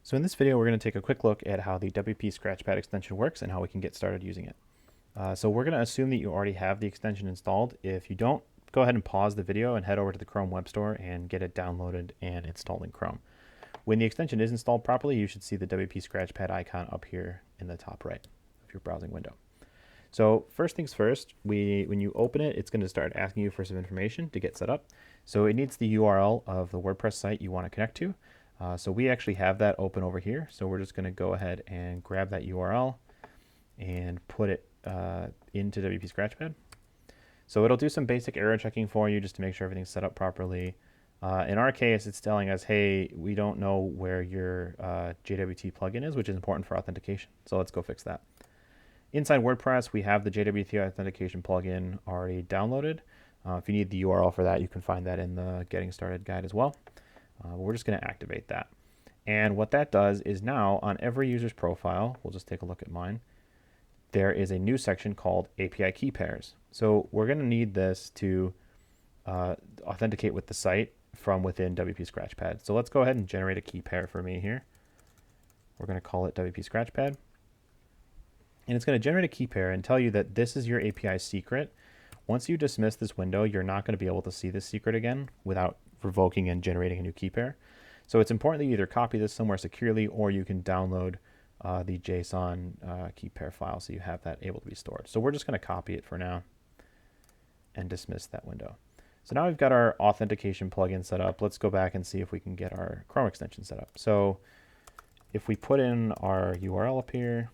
So in this video, we're going to take a quick look at how the WP Scratchpad extension works and how we can get started using it. So we're going to assume that you already have the extension installed. If you don't, go ahead and pause the video and head over to the Chrome Web Store and get it downloaded and installed in Chrome. When the extension is installed properly, you should see the WP Scratchpad icon up here in the top right of your browsing window. So first things first, when you open it, it's going to start asking you for some information to get set up. So it needs the URL of the WordPress site you want to connect to. So we actually have that open over here. So we're just going to go ahead and grab that URL and put it into WP Scratchpad. So it'll do some basic error checking for you just to make sure everything's set up properly. In our case, it's telling us, hey, we don't know where your JWT plugin is, which is important for authentication. So let's go fix that. Inside WordPress, we have the JWT Authentication plugin already downloaded. If you need the URL for that, you can find that in the Getting Started guide as well. We're just going to activate that. And what that does is now on every user's profile, we'll just take a look at mine, there is a new section called API key pairs. So we're going to need this to authenticate with the site from within WP Scratchpad. So let's go ahead and generate a key pair for me here. We're going to call it WP Scratchpad. And it's going to generate a key pair and tell you that this is your API secret. Once you dismiss this window, you're not going to be able to see this secret again without revoking and generating a new key pair. So it's important that you either copy this somewhere securely or you can download the JSON key pair file so you have that able to be stored. So we're just going to copy it for now and dismiss that window. So now we've got our authentication plugin set up. Let's go back and see if we can get our Chrome extension set up. So if we put in our URL up here,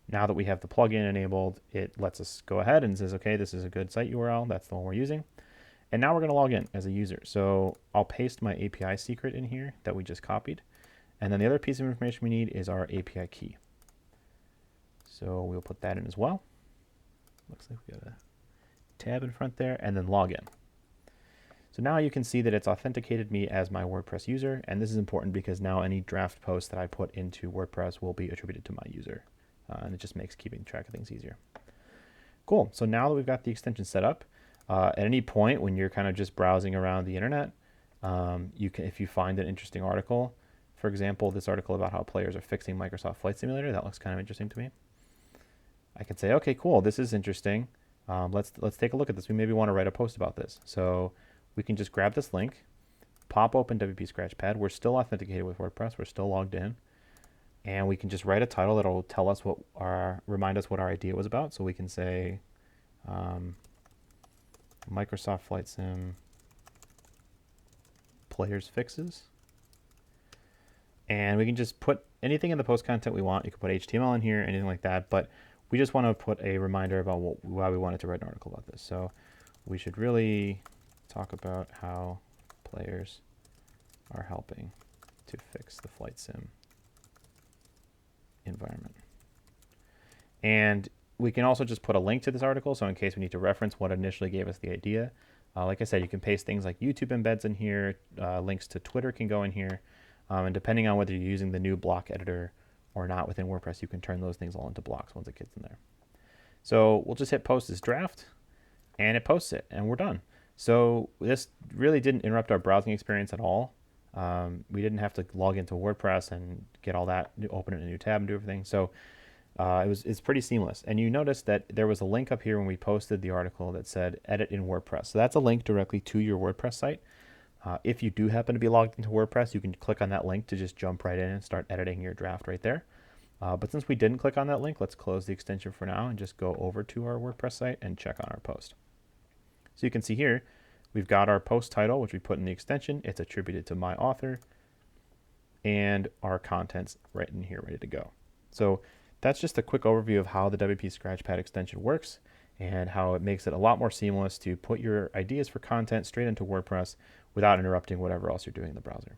now that we have the plugin enabled, it lets us go ahead and says, okay, this is a good site URL. That's the one we're using. And now we're going to log in as a user. So I'll paste my API secret in here that we just copied. And then the other piece of information we need is our API key. So we'll put that in as well. Looks like we got a tab in front there, and then log in. So now you can see that it's authenticated me as my WordPress user. And this is important because now any draft post that I put into WordPress will be attributed to my user. And it just makes keeping track of things easier. Cool. So now that we've got the extension set up, at any point when you're kind of just browsing around the internet, you can, if you find an interesting article, for example, this article about how players are fixing Microsoft Flight Simulator, that looks kind of interesting to me. I can say, okay, cool, this is interesting. Let's take a look at this. We maybe want to write a post about this. So we can just grab this link, pop open WP Scratchpad. We're still authenticated with WordPress. We're still logged in. And we can just write a title that'll tell us remind us what our idea was about. So we can say Microsoft Flight Sim players fixes. And we can just put anything in the post content we want. You can put HTML in here, anything like that. But we just want to put a reminder about why we wanted to write an article about this. So we should really talk about how players are helping to fix the Flight Sim environment. And we can also just put a link to this article, so in case we need to reference what initially gave us the idea. Like I said, you can paste things like YouTube embeds in here, links to Twitter can go in here, and depending on whether you're using the new block editor or not within WordPress, you can turn those things all into blocks once it gets in there. So we'll just hit post as draft, and it posts it, and we're done. So this really didn't interrupt our browsing experience at all. We didn't have to log into WordPress and get all that, open it in a new tab and do everything. So it's pretty seamless. And you notice that there was a link up here when we posted the article that said edit in WordPress. So that's a link directly to your WordPress site. If you do happen to be logged into WordPress, you can click on that link to just jump right in and start editing your draft right there. But since we didn't click on that link, let's close the extension for now and just go over to our WordPress site and check on our post. So you can see here, we've got our post title, which we put in the extension. It's attributed to my author, and our content's right in here, ready to go. So that's just a quick overview of how the WP Scratchpad extension works and how it makes it a lot more seamless to put your ideas for content straight into WordPress without interrupting whatever else you're doing in the browser.